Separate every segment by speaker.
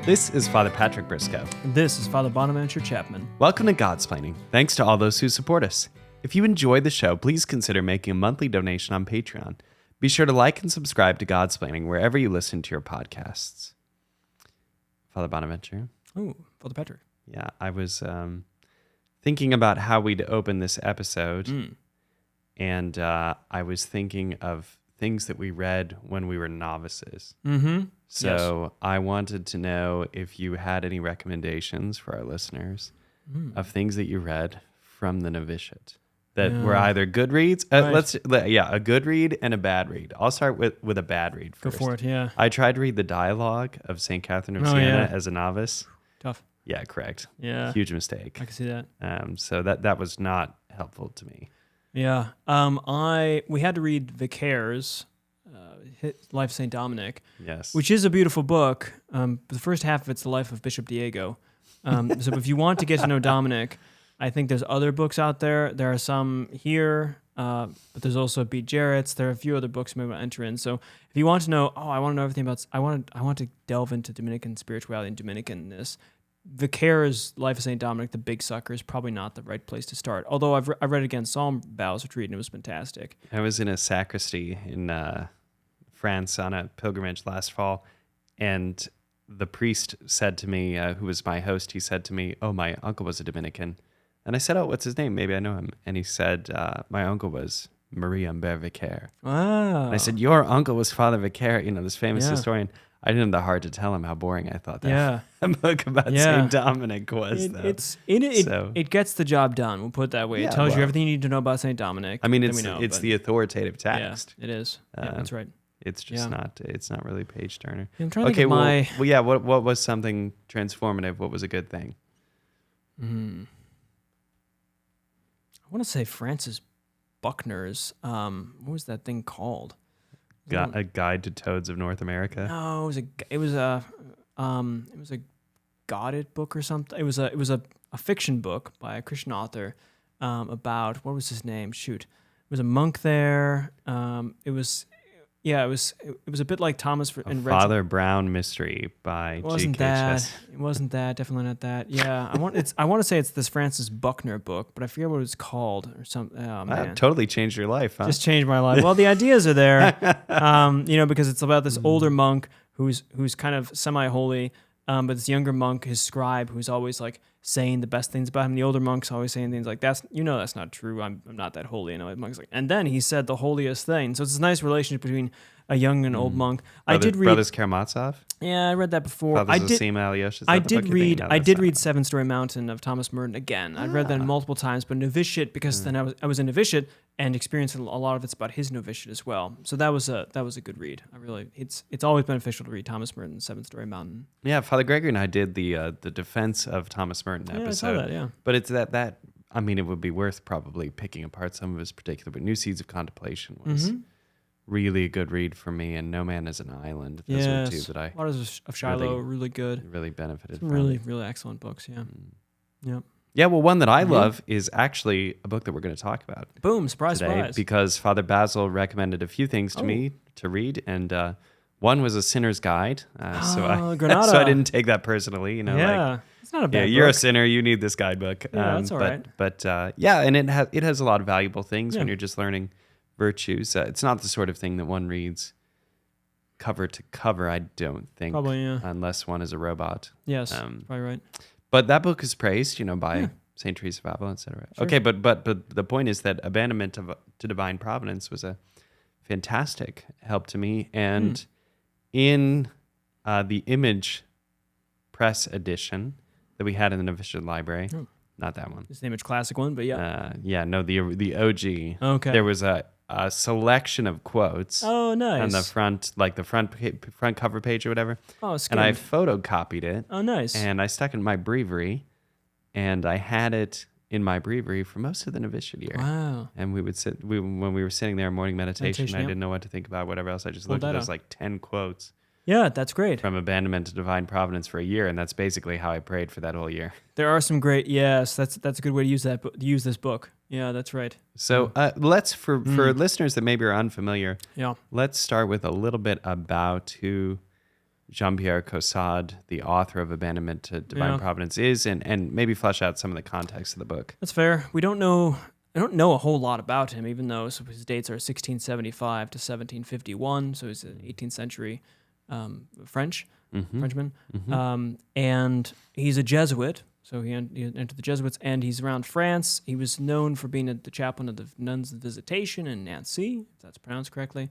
Speaker 1: This is Father Patrick Briscoe.
Speaker 2: And this is Father Bonaventure Chapman.
Speaker 1: Welcome to Godsplaining. Thanks to all those who support us. If you enjoy the show, please consider making a monthly donation on Patreon. Be sure to like and subscribe to Godsplaining wherever you listen to your podcasts. Father Bonaventure.
Speaker 2: Oh, Father Patrick.
Speaker 1: Yeah, I was thinking about how we'd open this episode, and I was thinking of things that we read when we were novices.
Speaker 2: Mm-hmm.
Speaker 1: So
Speaker 2: yes.
Speaker 1: I wanted to know if you had any recommendations for our listeners of things that you read from the novitiate that were either good reads.
Speaker 2: Right.
Speaker 1: A good read and a bad read. I'll start with a bad read first.
Speaker 2: Go for it, yeah.
Speaker 1: I tried to read the dialogue of St. Catherine of Siena as a novice.
Speaker 2: Tough.
Speaker 1: Yeah, correct.
Speaker 2: Yeah.
Speaker 1: Huge mistake.
Speaker 2: I can see that.
Speaker 1: So that was not helpful to me.
Speaker 2: Yeah. We had to read Vicaires, Life of St. Dominic.
Speaker 1: Yes.
Speaker 2: Which is a beautiful book. The first half of it's the life of Bishop Diego. So if you want to get to know Dominic, I think there's other books out there. There are some here, but there's also B. Jarrett's. There are a few other books maybe I'll enter in. So if you want to know, I want to know everything about, I want to delve into Dominican spirituality and Dominicanness, Vicaires' Life of St. Dominic, the big sucker, is probably not the right place to start. Although I've read it again, Psalm Vows Retreat, and it was fantastic.
Speaker 1: I was in a sacristy in France on a pilgrimage last fall, and the priest said to me, who was my host, he said to me, "Oh, my uncle was a Dominican." And I said, "Oh, what's his name? Maybe I know him." And he said, "My uncle was Marie-Humbert Vicaire."
Speaker 2: Wow.
Speaker 1: And I said, "Your uncle was Father Vicaire, this famous historian." I didn't have the heart to tell him how boring I thought that book about St. Dominic was.
Speaker 2: It gets the job done. We'll put it that way. It tells you everything you need to know about St. Dominic.
Speaker 1: I mean, it's the authoritative text.
Speaker 2: Yeah, it is. That's right.
Speaker 1: It's just not. It's not really page turner.
Speaker 2: Yeah, I'm trying to think of
Speaker 1: What was something transformative? What was a good thing?
Speaker 2: I want to say Francis Buckner's. What was that thing called?
Speaker 1: A Guide to Toads of North America.
Speaker 2: No, it was a Goddard book or something. It was a fiction book by a Christian author about, what was his name? Shoot, it was a monk there. It was a bit like Thomas and
Speaker 1: Father Brown Mystery by
Speaker 2: It wasn't that. It wasn't that. Definitely not that. Yeah, I want to say it's this Francis Buckner book, but I forget what it's called or something. Oh, man.
Speaker 1: That totally changed your life, huh?
Speaker 2: Just changed my life. Well, the ideas are there, because it's about this older monk who's kind of semi-holy, but this younger monk, his scribe, who's always like saying the best things about him. The older monk's always saying things like, that's not true. I'm not that holy. The monk's like, and then he said the holiest thing. So it's this nice relationship between a young and old monk.
Speaker 1: Brothers Karamazov.
Speaker 2: Yeah, I read that before.
Speaker 1: I did
Speaker 2: read Seven Story Mountain of Thomas Merton again. I've read that multiple times, but novitiate, because then I was a novitiate and experienced a lot of it's about his novitiate as well. So that was a good read. It's always beneficial to read Thomas Merton's Seven Story Mountain.
Speaker 1: Yeah, Father Gregory and I did the defense of Thomas Merton episode.
Speaker 2: I saw that, yeah.
Speaker 1: But it's that I mean, it would be worth probably picking apart some of his particular, but New Seeds of Contemplation was really a good read for me, and No Man is an Island. Those are two that I...
Speaker 2: Waters of Shiloh, really good.
Speaker 1: Really benefited from.
Speaker 2: Really, really excellent books, yeah. Yep.
Speaker 1: Yeah, well, one that I love is actually a book that we're going to talk about.
Speaker 2: Boom, surprise,
Speaker 1: today,
Speaker 2: surprise.
Speaker 1: Because Father Basil recommended a few things to me to read, and one was A Sinner's Guide.
Speaker 2: Granada.
Speaker 1: So I didn't take that personally.
Speaker 2: It's not a bad book.
Speaker 1: You're a sinner, you need this guidebook.
Speaker 2: Yeah, that's all right.
Speaker 1: But and it has a lot of valuable things when you're just learning virtues. It's not the sort of thing that one reads cover to cover, I don't think.
Speaker 2: Probably, yeah.
Speaker 1: Unless one is a robot.
Speaker 2: Yes, probably right.
Speaker 1: But that book is praised, by St. Teresa of Avila, etc. Sure. Okay, but the point is that Abandonment to Divine Providence was a fantastic help to me. And in the Image Press edition that we had in the Novitiate Library, not that one.
Speaker 2: It's the Image Classic one, but yeah.
Speaker 1: The OG.
Speaker 2: Okay.
Speaker 1: There was a selection of quotes.
Speaker 2: Oh, nice.
Speaker 1: On the front, like the front cover page or whatever.
Speaker 2: Oh, skimmed.
Speaker 1: And I photocopied it.
Speaker 2: Oh, nice.
Speaker 1: And I stuck it in my breviary, and I had it in my breviary for most of the novitiate year.
Speaker 2: Wow.
Speaker 1: And we would when we were sitting there in morning meditation, I didn't know what to think about, whatever else. I just looked at those 10 quotes.
Speaker 2: Yeah, that's great.
Speaker 1: From Abandonment to Divine Providence for a year, and that's basically how I prayed for that whole year.
Speaker 2: There are some great, that's a good way to use this book. Yeah, that's right.
Speaker 1: So let's, for listeners that maybe are unfamiliar,
Speaker 2: let's
Speaker 1: start with a little bit about who Jean Pierre Coussade, the author of Abandonment to Divine Providence, is, and maybe flesh out some of the context of the book.
Speaker 2: That's fair. I don't know a whole lot about him, even though his dates are 1675 to 1751, so he's an 18th century Frenchman. And he's a Jesuit, so he entered the Jesuits, and he's around France. He was known for being the chaplain of the Nuns of Visitation in Nancy, if that's pronounced correctly.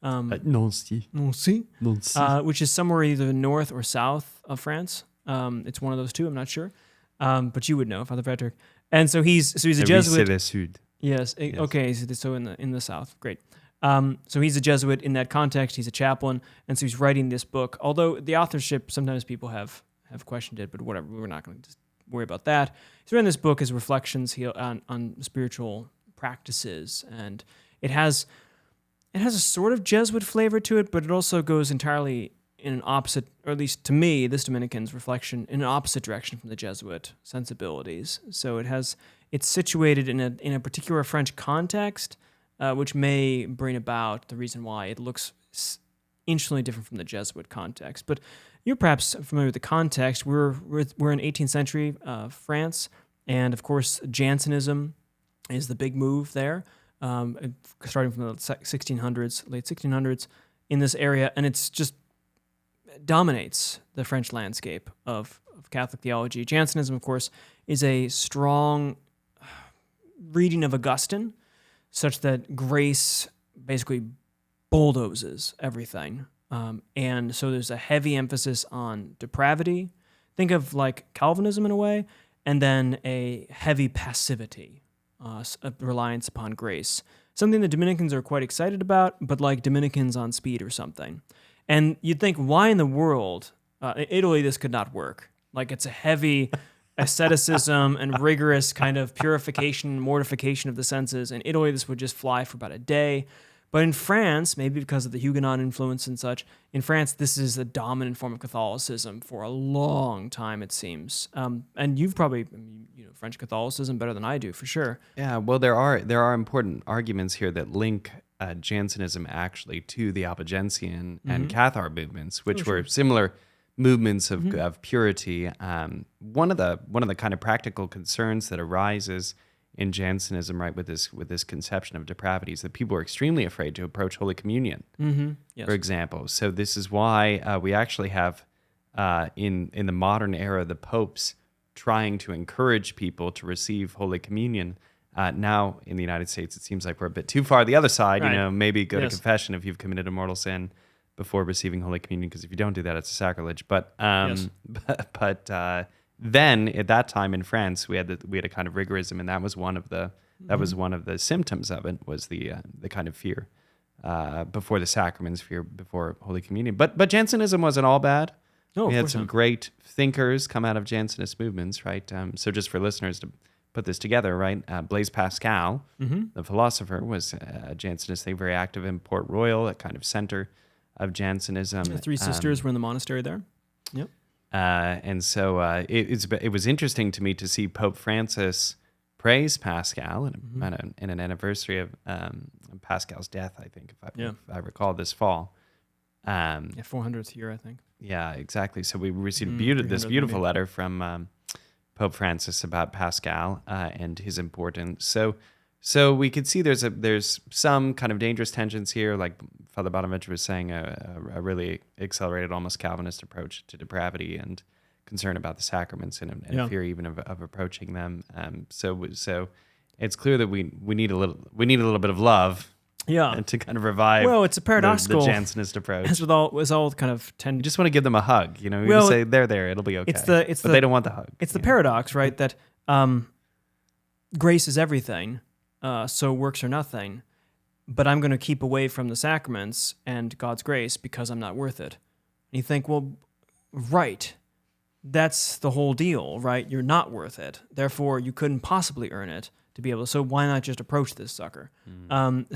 Speaker 1: Nancy.
Speaker 2: Which is somewhere either north or south of France. It's one of those two, I'm not sure. But you would know, Father Patrick. And so he's a Jesuit. Yes. Okay. So in the south, great. So he's a Jesuit in that context. He's a chaplain, and so he's writing this book. Although the authorship, sometimes people have questioned it, but whatever. We're not going to worry about that. He's written this book as reflections on spiritual practices, and it has a sort of Jesuit flavor to it, but it also goes entirely in an opposite, or at least to me, this Dominican's reflection, in an opposite direction from the Jesuit sensibilities. So it's situated in a particular French context, which may bring about the reason why it looks instantly different from the Jesuit context. But you're perhaps familiar with the context. We're in 18th century France, and of course Jansenism is the big move there, starting from the 1600s, late 1600s in this area, and it's just dominates the French landscape of Catholic theology. Jansenism, of course, is a strong reading of Augustine, such that grace basically bulldozes everything. And so there's a heavy emphasis on depravity. Think of like Calvinism in a way, and then a heavy passivity, a reliance upon grace. Something the Dominicans are quite excited about, but like Dominicans on speed or something. And you'd think, why in the world, in Italy, this could not work? Like, it's a heavy asceticism and rigorous kind of purification, mortification of the senses. In Italy, this would just fly for about a day. But in France, maybe because of the Huguenot influence and such, in France, this is a dominant form of Catholicism for a long time, it seems. And you've probably, French Catholicism better than I do, for sure.
Speaker 1: Yeah, well, there are important arguments here that link Jansenism actually to the Albigensian and Cathar movements, which were similar movements of purity. One of the kind of practical concerns that arises in Jansenism, right, with this conception of depravity, is that people are extremely afraid to approach Holy Communion,
Speaker 2: yes.
Speaker 1: for example. So this is why we actually have in the modern era the popes trying to encourage people to receive Holy Communion. Now in the United States, it seems like we're a bit too far the other side.
Speaker 2: Right.
Speaker 1: Maybe go to confession if you've committed a mortal sin before receiving Holy Communion, because if you don't do that, it's a sacrilege. But then at that time in France, we had a kind of rigorism, and that was one of the symptoms of it, was the kind of fear before the sacraments, fear before Holy Communion. But Jansenism wasn't all bad.
Speaker 2: No,
Speaker 1: we had some great thinkers come out of Jansenist movements, right? So just for listeners to put this together, right? Blaise Pascal, the philosopher, was a Jansenist. They were very active in Port Royal, a kind of center of Jansenism.
Speaker 2: The three sisters were in the monastery there. Yep.
Speaker 1: And so it was interesting to me to see Pope Francis praise Pascal in an anniversary of Pascal's death, I think, if I recall, this fall.
Speaker 2: 400th year, I think.
Speaker 1: Yeah, exactly. So we received this beautiful letter from Pope Francis about Pascal and his importance. So we could see there's some kind of dangerous tensions here, like Father Bonaventure was saying, a really accelerated, almost Calvinist approach to depravity and concern about the sacraments and fear even of approaching them. So it's clear that we need a little bit of love.
Speaker 2: Yeah,
Speaker 1: to kind of revive.
Speaker 2: Well, it's a paradoxical
Speaker 1: the Jansenist approach.
Speaker 2: As with all kind of tend.
Speaker 1: You just want to give them a hug. You say they're there, it'll be okay. But they don't want the hug.
Speaker 2: It's the paradox, right? That grace is everything, so works are nothing. But I'm going to keep away from the sacraments and God's grace because I'm not worth it. And you think, well, right, that's the whole deal, right? You're not worth it. Therefore, you couldn't possibly earn it to be able to. So why not just approach this sucker? And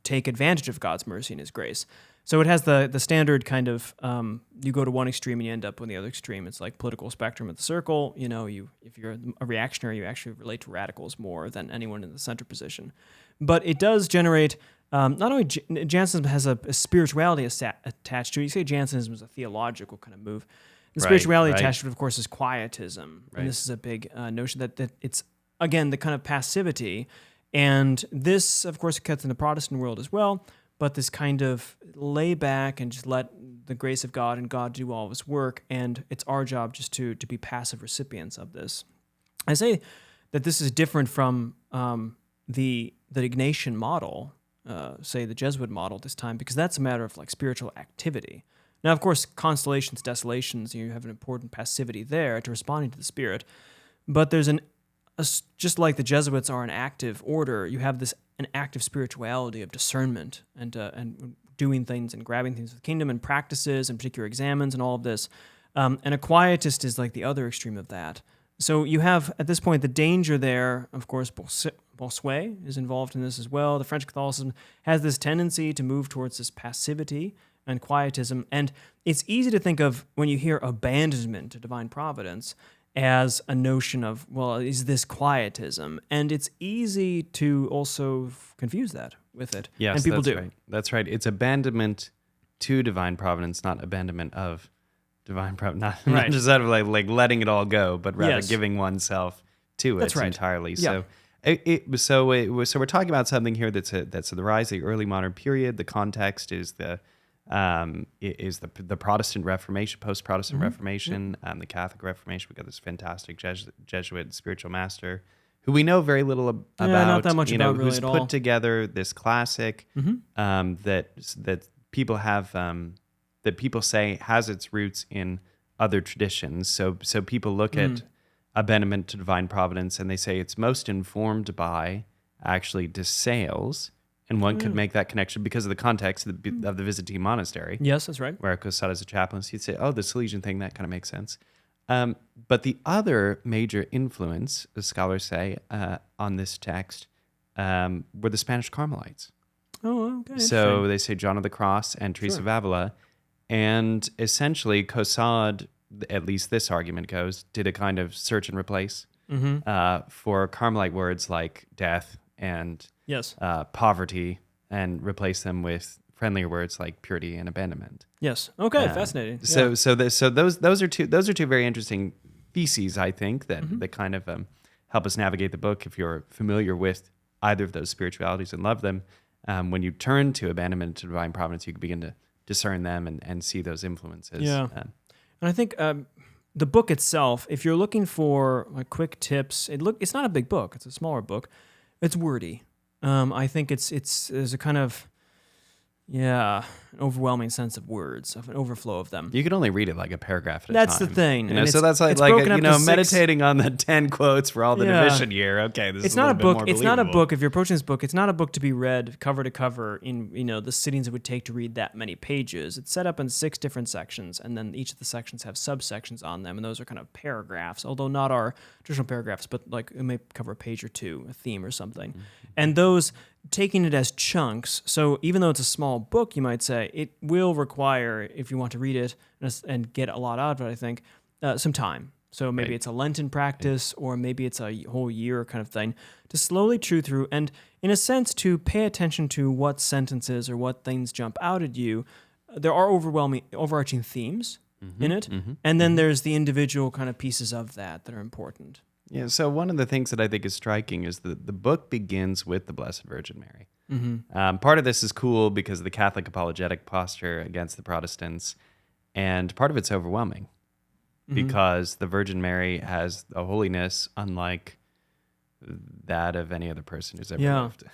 Speaker 2: take advantage of God's mercy and His grace. So it has the standard kind of you go to one extreme and you end up on the other extreme. It's like political spectrum at the circle. If you're a reactionary, you actually relate to radicals more than anyone in the center position. But it does generate Not only Jansenism has a spirituality attached to it. You say Jansenism is a theological kind of move. The spirituality attached to it, of course, is quietism.
Speaker 1: Right.
Speaker 2: And this is a big notion that it's, again, the kind of passivity. And this, of course, cuts in the Protestant world as well, but this kind of lay back and just let the grace of God and God do all of his work, and it's our job just to be passive recipients of this. I say that this is different from the Ignatian model, say the Jesuit model this time, because that's a matter of like spiritual activity. Now, of course, constellations, desolations, you have an important passivity there to responding to the Spirit, but there's just like the Jesuits are an active order, you have an active spirituality of discernment and doing things and grabbing things of the kingdom and practices and particular examens and all of this. And a quietist is like the other extreme of that. So you have, at this point, the danger there, of course, Bossuet is involved in this as well. The French Catholicism has this tendency to move towards this passivity and quietism. And it's easy to think of, when you hear abandonment to divine providence, as a notion of, well, is this quietism? And it's easy to also confuse that with it.
Speaker 1: Yes,
Speaker 2: and people
Speaker 1: that's
Speaker 2: do.
Speaker 1: right. That's right. It's abandonment to divine providence, not abandonment of divine providence. Not just out of like letting it all go, but rather giving oneself to it entirely.
Speaker 2: Yeah.
Speaker 1: So we're talking about something here that's the rise of the early modern period. The context is the Protestant Reformation, post-Protestant Reformation, the Catholic Reformation. We've got this fantastic Jesuit spiritual master who we know very little about.
Speaker 2: Not that much about really
Speaker 1: who's
Speaker 2: at all.
Speaker 1: put together this classic that people have that people say has its roots in other traditions. So people look at abandonment to divine providence and they say it's most informed by actually de Sales. And one could make that connection because of the context of the Byzantine monastery.
Speaker 2: Yes, that's right.
Speaker 1: Where Coussade is a chaplain. So you'd say, oh, the Salesian thing, that kind of makes sense. But the other major influence, as scholars say, on this text were the Spanish Carmelites.
Speaker 2: Oh, okay.
Speaker 1: So they say John of the Cross and Teresa of Avila. And essentially, Coussade, at least this argument goes, did a kind of search and replace for Carmelite words like death and poverty, and replace them with friendlier words like purity and abandonment.
Speaker 2: Yes. Okay. Fascinating.
Speaker 1: So those are two very interesting theses, I think, that kind of help us navigate the book. If you're familiar with either of those spiritualities and love them, when you turn to abandonment to divine providence, you can begin to discern them and see those influences.
Speaker 2: Yeah. And I think the book itself, if you're looking for like quick tips, it's not a big book. It's a smaller book. It's wordy. I think there's a kind of an overwhelming sense of words, of an overflow of them.
Speaker 1: You can only read it like a paragraph at a time.
Speaker 2: That's the thing.
Speaker 1: So that's like meditating on the 10 quotes for all the division year. Okay, this is not a book.
Speaker 2: It's not a book. If you're approaching this book, it's not a book to be read cover to cover in the sittings it would take to read that many pages. It's set up in 6 different sections, and then each of the sections have subsections on them, and those are kind of paragraphs, although not our traditional paragraphs, but like it may cover a page or two, a theme or something. And those, taking it as chunks, so even though it's a small book, you might say, it will require, if you want to read it and get a lot out of it, I think, some time. So maybe it's a Lenten practice, or maybe it's a whole year kind of thing, to slowly chew through, and in a sense, to pay attention to what sentences or what things jump out at you. There are overarching themes in it, and then there's the individual kind of pieces of that are important.
Speaker 1: Yeah, so one of the things that I think is striking is that the book begins with the Blessed Virgin Mary. Part of this is cool because of the Catholic apologetic posture against the Protestants, and part of it's overwhelming because the Virgin Mary has a holiness unlike that of any other person who's ever lived.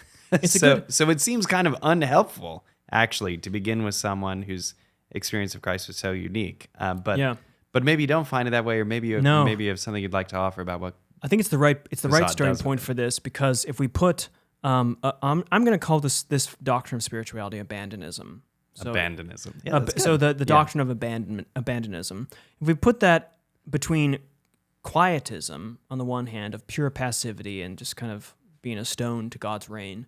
Speaker 1: So it seems kind of unhelpful, actually, to begin with someone whose experience of Christ was so unique. But maybe you don't find it that way, or maybe you have something you'd like to offer about what.
Speaker 2: I think it's the right starting point for this, because if we put, I'm going to call this doctrine of spirituality abandonism. So,
Speaker 1: abandonism.
Speaker 2: So the doctrine of abandonism. If we put that between quietism on the one hand, of pure passivity and just kind of being a stone to God's reign.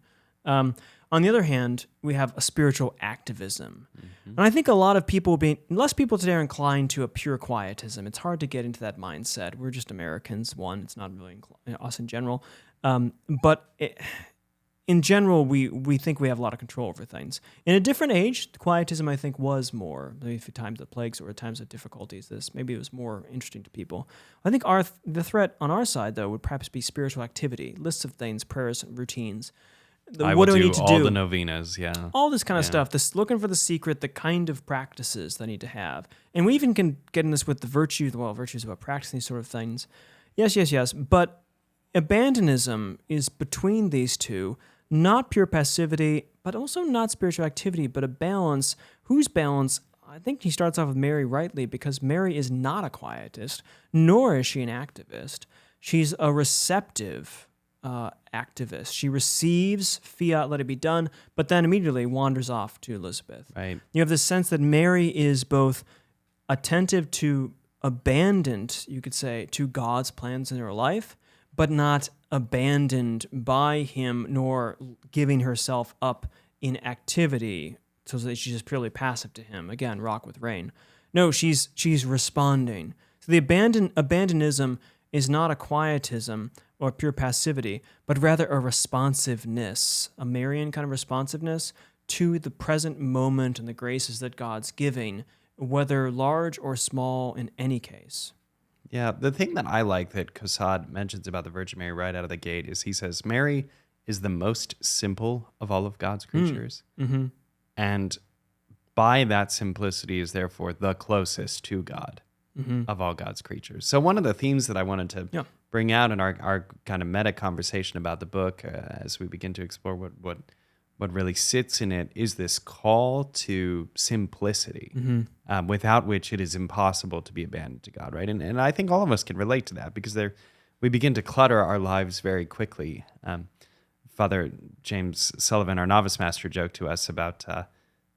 Speaker 2: On the other hand, we have a spiritual activism. And I think a lot of people less people today are inclined to a pure quietism. It's hard to get into that mindset. We're just Americans, it's not really us in general. But in general, we think we have a lot of control over things. In a different age, quietism, I think, was more, maybe for times of plagues or times of difficulties, maybe it was more interesting to people. I think the threat on our side, though, would perhaps be spiritual activity, lists of things, prayers, and routines.
Speaker 1: What do we need to do? All the novenas, yeah.
Speaker 2: All this kind of stuff, looking for the secret, the kind of practices that I need to have. And we even can get in this with the virtues about practicing these sort of things. Yes. But abandonism is between these two, not pure passivity, but also not spiritual activity, but a balance. Whose balance? I think he starts off with Mary rightly, because Mary is not a quietist, nor is she an activist. She's a receptive activist. She receives fiat, let it be done, but then immediately wanders off to Elizabeth.
Speaker 1: Right.
Speaker 2: You have this sense that Mary is both attentive to, abandoned, you could say, to God's plans in her life, but not abandoned by him, nor giving herself up in activity so that she's just purely passive to him. Again, rock with rain. No, she's responding. So the abandonism is not a quietism or pure passivity, but rather a responsiveness, a Marian kind of responsiveness to the present moment and the graces that God's giving, whether large or small in any case.
Speaker 1: Yeah, the thing that I like that Coussade mentions about the Virgin Mary right out of the gate is he says, Mary is the most simple of all of God's creatures.
Speaker 2: Mm-hmm.
Speaker 1: And by that simplicity is therefore the closest to God of all God's creatures. So one of the themes that I wanted to bring out in our kind of meta conversation about the book as we begin to explore what really sits in it is this call to simplicity, without which it is impossible to be abandoned to God, right? And I think all of us can relate to that because we begin to clutter our lives very quickly. Father James Sullivan, our novice master, joked to us about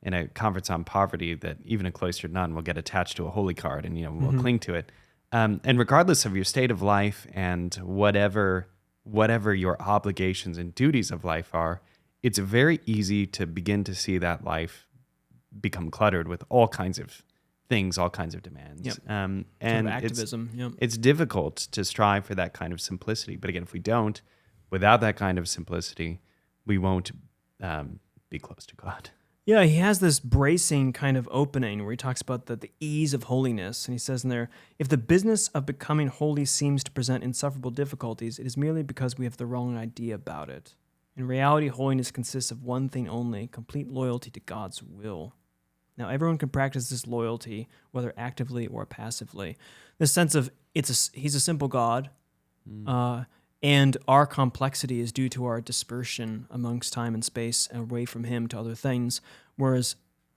Speaker 1: in a conference on poverty that even a cloistered nun will get attached to a holy card and will cling to it. And regardless of your state of life and whatever your obligations and duties of life are, it's very easy to begin to see that life become cluttered with all kinds of things, all kinds of demands.
Speaker 2: Yep.
Speaker 1: And
Speaker 2: sort of activism.
Speaker 1: It's difficult to strive for that kind of simplicity. But again, if we don't, without that kind of simplicity, we won't be close to God.
Speaker 2: Yeah, he has this bracing kind of opening where he talks about the ease of holiness. And he says in there, if the business of becoming holy seems to present insufferable difficulties, it is merely because we have the wrong idea about it. In reality, holiness consists of one thing only, complete loyalty to God's will. Now, everyone can practice this loyalty, whether actively or passively. The sense of he's a simple God, and our complexity is due to our dispersion amongst time and space and away from him to other things. Whereas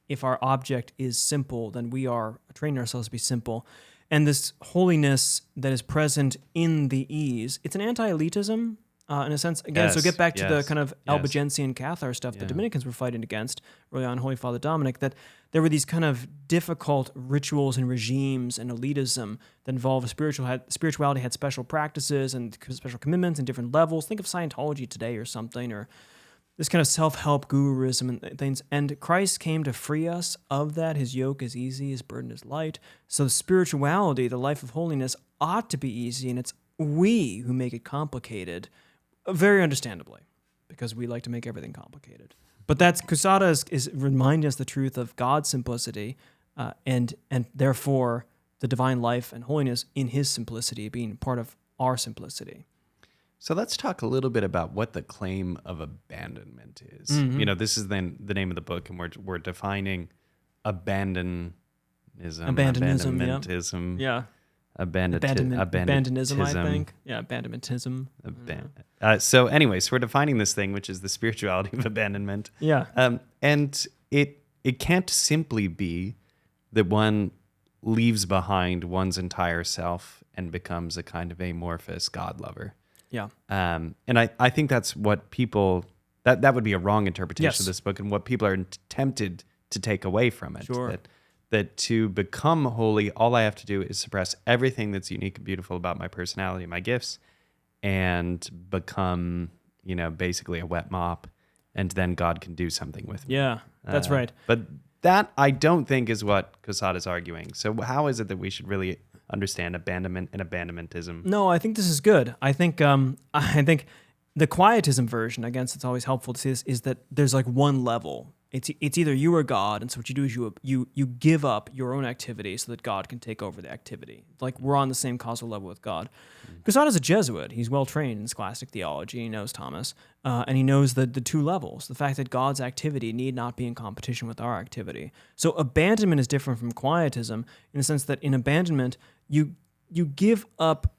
Speaker 2: if our object is simple, then we are training ourselves to be simple. And this holiness that is present in the ease, it's an anti-elitism, in a sense. Again, so get back to the kind of Albigensian Cathar stuff the Dominicans were fighting against early on, Holy Father Dominic, that there were these kind of difficult rituals and regimes and elitism that involved spirituality had special practices and special commitments and different levels. Think of Scientology today or something, or this kind of self-help guruism and things. And Christ came to free us of that. His yoke is easy, his burden is light. So spirituality, the life of holiness, ought to be easy, and it's we who make it complicated. Very understandably, because we like to make everything complicated. But that's Coussade is reminding us the truth of God's simplicity, and therefore the divine life and holiness in his simplicity being part of our simplicity.
Speaker 1: So let's talk a little bit about what the claim of abandonment is. This is then the name of the book, and we're defining abandonism.
Speaker 2: Yeah.
Speaker 1: Abandonism,
Speaker 2: I think. Yeah, abandonmentism.
Speaker 1: So anyways, we're defining this thing, which is the spirituality of abandonment.
Speaker 2: Yeah.
Speaker 1: And it can't simply be that one leaves behind one's entire self and becomes a kind of amorphous God lover.
Speaker 2: Yeah.
Speaker 1: And I think that's what people, that would be a wrong interpretation of this book and what people are tempted to take away from it.
Speaker 2: Sure.
Speaker 1: That to become holy, all I have to do is suppress everything that's unique and beautiful about my personality and my gifts and become, basically a wet mop, and then God can do something with me.
Speaker 2: Yeah, that's right.
Speaker 1: But that, I don't think, is what Coussade is arguing. So how is it that we should really understand abandonment and abandonmentism?
Speaker 2: No, I think this is good. I think The quietism version, I guess it's always helpful to see this, is that there's like one level. It's either you or God, and so what you do is you give up your own activity so that God can take over the activity. Like we're on the same causal level with God. Coussade is a Jesuit. He's well trained in scholastic theology. He knows Thomas, and he knows the two levels. The fact that God's activity need not be in competition with our activity. So abandonment is different from quietism in the sense that in abandonment you give up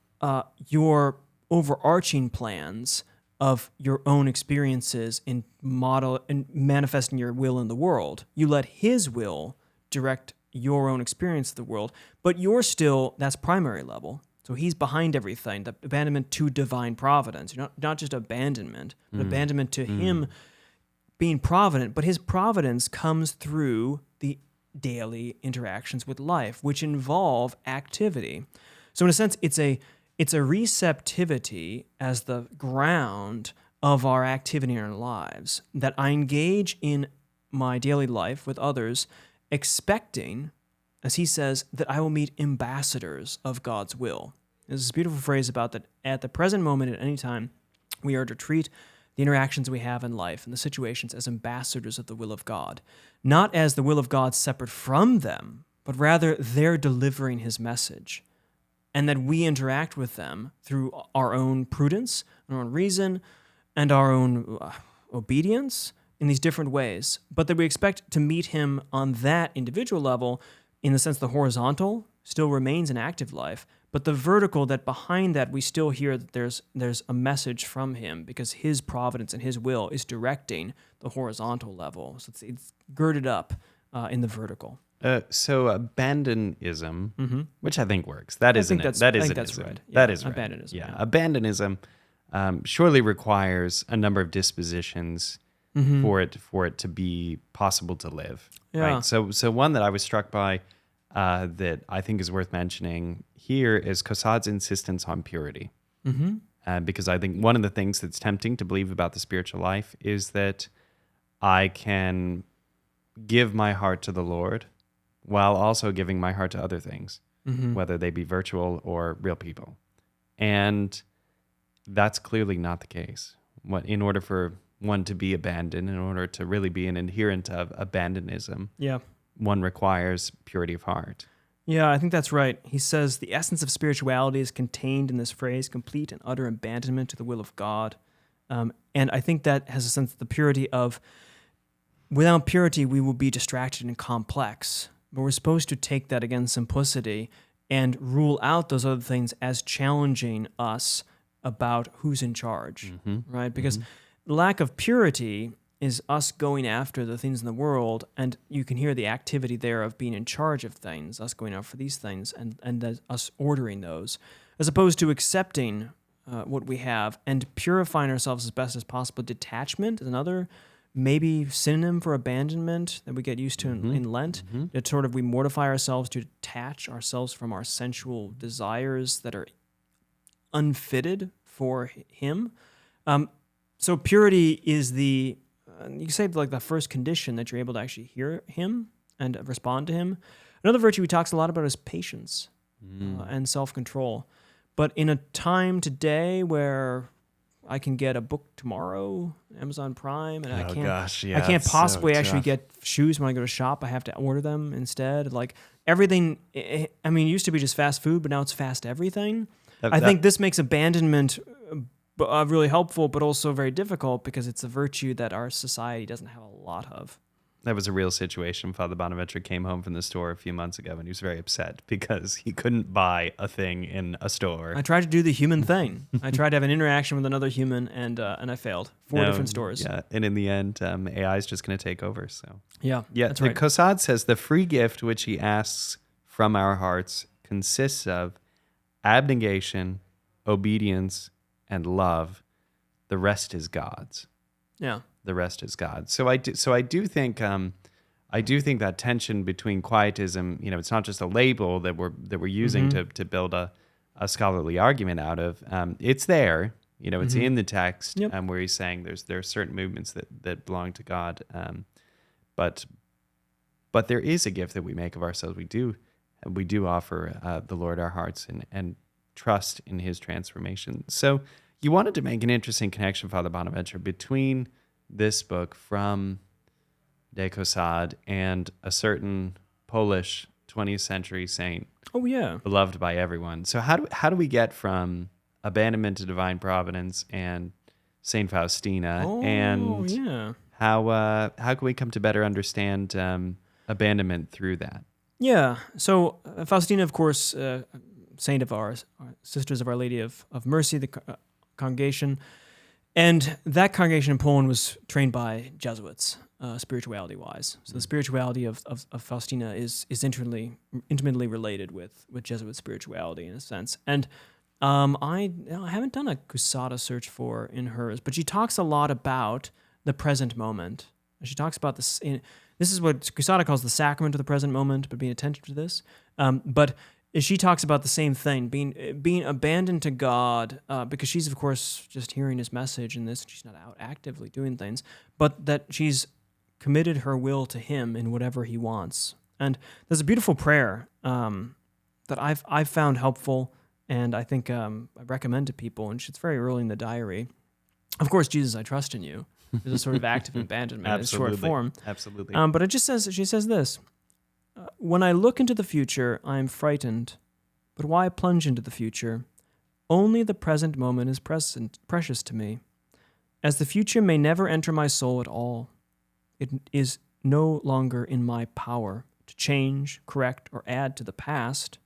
Speaker 2: your overarching plans of your own experiences in model and manifesting your will in the world. You let his will direct your own experience of the world, but you're still, that's primary level. So he's behind everything, the abandonment to divine providence. Not just abandonment, but abandonment to him being provident, but his providence comes through the daily interactions with life, which involve activity. So in a sense, it's a receptivity as the ground of our activity in our lives, that I engage in my daily life with others, expecting, as he says, that I will meet ambassadors of God's will. There's this beautiful phrase about that at the present moment, at any time, we are to treat the interactions we have in life and the situations as ambassadors of the will of God, not as the will of God separate from them, but rather they're delivering his message. And that we interact with them through our own prudence, our own reason, and our own obedience in these different ways. But that we expect to meet him on that individual level, in the sense the horizontal still remains an active life, but the vertical, that behind that we still hear that there's a message from him, because his providence and his will is directing the horizontal level. So it's girded up in the vertical.
Speaker 1: So abandonism, which I think works. That is
Speaker 2: that's right. Yeah,
Speaker 1: that is right.
Speaker 2: Abandonism.
Speaker 1: Yeah. Abandonism surely requires a number of dispositions for it to be possible to live.
Speaker 2: Yeah.
Speaker 1: Right. So one that I was struck by that I think is worth mentioning here is Coussade's insistence on purity. Because I think one of the things that's tempting to believe about the spiritual life is that I can give my heart to the Lord while also giving my heart to other things, whether they be virtual or real people. And that's clearly not the case. In order for one to be abandoned, in order to really be an adherent of abandonism, one requires purity of heart.
Speaker 2: Yeah, I think that's right. He says the essence of spirituality is contained in this phrase, complete and utter abandonment to the will of God. And I think that has a sense of the purity of, without purity, we will be distracted and complex. But we're supposed to take that, again, simplicity, and rule out those other things as challenging us about who's in charge, right? Because lack of purity is us going after the things in the world, and you can hear the activity there of being in charge of things, us going out for these things, and us ordering those, as opposed to accepting what we have and purifying ourselves as best as possible. Detachment is another maybe synonym for abandonment that we get used to in Lent. That sort of we mortify ourselves to detach ourselves from our sensual desires that are unfitted for him. So purity is you can say like the first condition that you're able to actually hear him and respond to him. Another virtue he talks a lot about is patience and self-control. But in a time today where I can get a book tomorrow, Amazon Prime, and I can't possibly actually get shoes when I go to shop. I have to order them instead. Like everything, I mean, it used to be just fast food, but now it's fast everything. I think this makes abandonment really helpful, but also very difficult because it's a virtue that our society doesn't have a lot of.
Speaker 1: That was a real situation. Father Bonaventure came home from the store a few months ago, and he was very upset because he couldn't buy a thing in a store.
Speaker 2: I tried to do the human thing. I tried to have an interaction with another human, and I failed. 4 different stores.
Speaker 1: Yeah, and in the end, AI is just going to take over. So
Speaker 2: yeah, that's right.
Speaker 1: Coussade says the free gift which he asks from our hearts consists of abnegation, obedience, and love. The rest is God's.
Speaker 2: Yeah.
Speaker 1: The rest is God. So I do think that tension between quietism, it's not just a label that we're using to build a scholarly argument out of. It's there, it's in the text, where he's saying there are certain movements that belong to God, but there is a gift that we make of ourselves. We do offer the Lord our hearts and trust in His transformation. So You wanted to make an interesting connection, Father Bonaventure, between this book from de Coussade and a certain Polish 20th century saint.
Speaker 2: Oh, yeah.
Speaker 1: Beloved by everyone. So how do we get from Abandonment to Divine Providence and Saint Faustina? And
Speaker 2: yeah.
Speaker 1: how can we come to better understand abandonment through that?
Speaker 2: Yeah. So Faustina, of course, saint of ours, Sisters of Our Lady of Mercy, the congregation. And that congregation in Poland was trained by Jesuits, spirituality-wise. So the spirituality of Faustina is intimately related with Jesuit spirituality in a sense. And I haven't done a Coussade search in hers, but she talks a lot about the present moment. She talks about this. This is what Coussade calls the sacrament of the present moment, but being attentive to this. But she talks about the same thing, being abandoned to God, because she's, of course, just hearing his message in this. She's not out actively doing things, but that she's committed her will to him in whatever he wants. And there's a beautiful prayer that I've found helpful, and I think I recommend to people, and it's very early in the diary. Of course, Jesus, I trust in you. There's a sort of active abandonment in short form.
Speaker 1: Absolutely.
Speaker 2: But she says this, when I look into the future, I am frightened, but why plunge into the future? Only the present moment is precious to me, as the future may never enter my soul at all. It is no longer in my power to change, correct, or add to the past,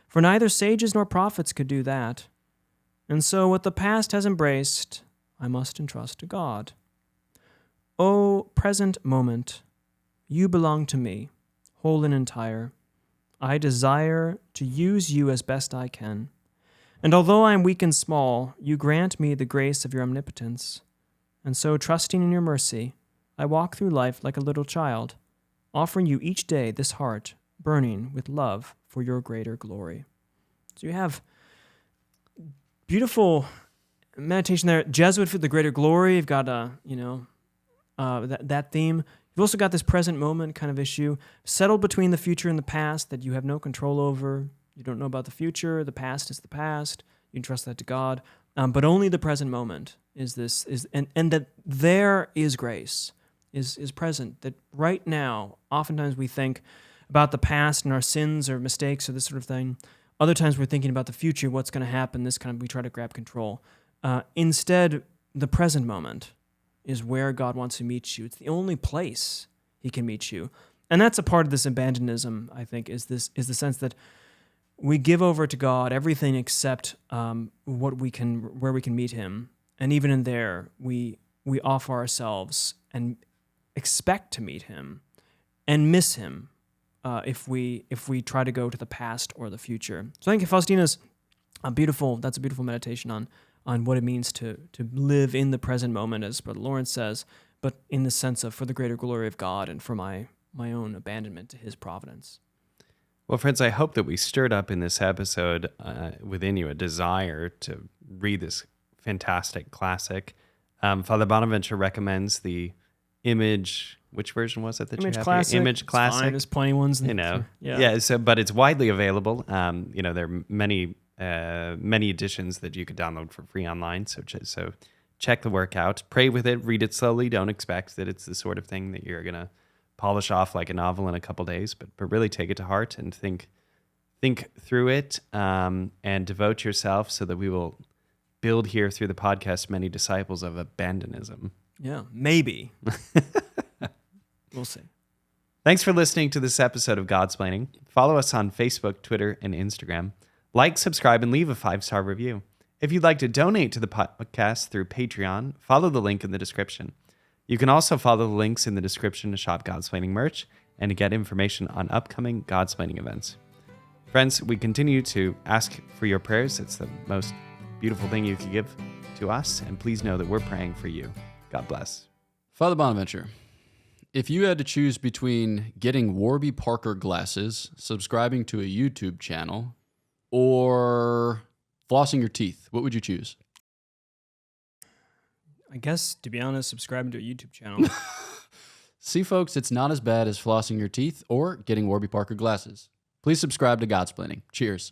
Speaker 2: for neither sages nor prophets could do that. And so what the past has embraced, I must entrust to God. O present moment, you belong to me, whole and entire. I desire to use you as best I can. And although I am weak and small, you grant me the grace of your omnipotence. And so, trusting in your mercy, I walk through life like a little child, offering you each day this heart burning with love for your greater glory. So you have beautiful meditation there. Jesuit for the greater glory. You've got that theme. You've also got this present moment kind of issue, settled between the future and the past that you have no control over. You don't know about the future. The past is the past. You can trust that to God. But only the present moment is that there is grace, is present. That right now, oftentimes we think about the past and our sins or mistakes or this sort of thing. Other times we're thinking about the future, what's going to happen. We try to grab control. Instead, the present moment is where God wants to meet you. It's the only place he can meet you. And that's a part of this abandonism, I think, is the sense that we give over to God everything except where we can meet him. And even in there, we offer ourselves and expect to meet him and miss him if we try to go to the past or the future. So I think Faustina's that's a beautiful meditation on what it means to live in the present moment, as Brother Lawrence says, but in the sense of for the greater glory of God and for my own abandonment to his providence.
Speaker 1: Well, friends, I hope that we stirred up in this episode within you a desire to read this fantastic classic. Father Bonaventure recommends the Image. Which version was it that
Speaker 2: Image
Speaker 1: you have
Speaker 2: Classic.
Speaker 1: here? Image Classic.
Speaker 2: It's fine. There's plenty ones.
Speaker 1: Yeah. So, but it's widely available. There are many editions that you could download for free online. So check the work out. Pray with it. Read it slowly. Don't expect that it's the sort of thing that you're gonna polish off like a novel in a couple days. But really take it to heart and think through it and devote yourself so that we will build here through the podcast many disciples of abandonism.
Speaker 2: Yeah, maybe. We'll see.
Speaker 1: Thanks for listening to this episode of Godsplaining. Follow us on Facebook, Twitter, and Instagram. Like, subscribe, and leave a 5-star review. If you'd like to donate to the podcast through Patreon, follow the link in the description. You can also follow the links in the description to shop Godsplaining merch and to get information on upcoming Godsplaining events. Friends, we continue to ask for your prayers. It's the most beautiful thing you can give to us, and please know that we're praying for you. God bless.
Speaker 3: Father Bonaventure, if you had to choose between getting Warby Parker glasses, subscribing to a YouTube channel, or flossing your teeth, what would you choose?
Speaker 2: I guess, to be honest, subscribing to a YouTube channel.
Speaker 3: See, folks, it's not as bad as flossing your teeth or getting Warby Parker glasses. Please subscribe to Godsplaining. Cheers.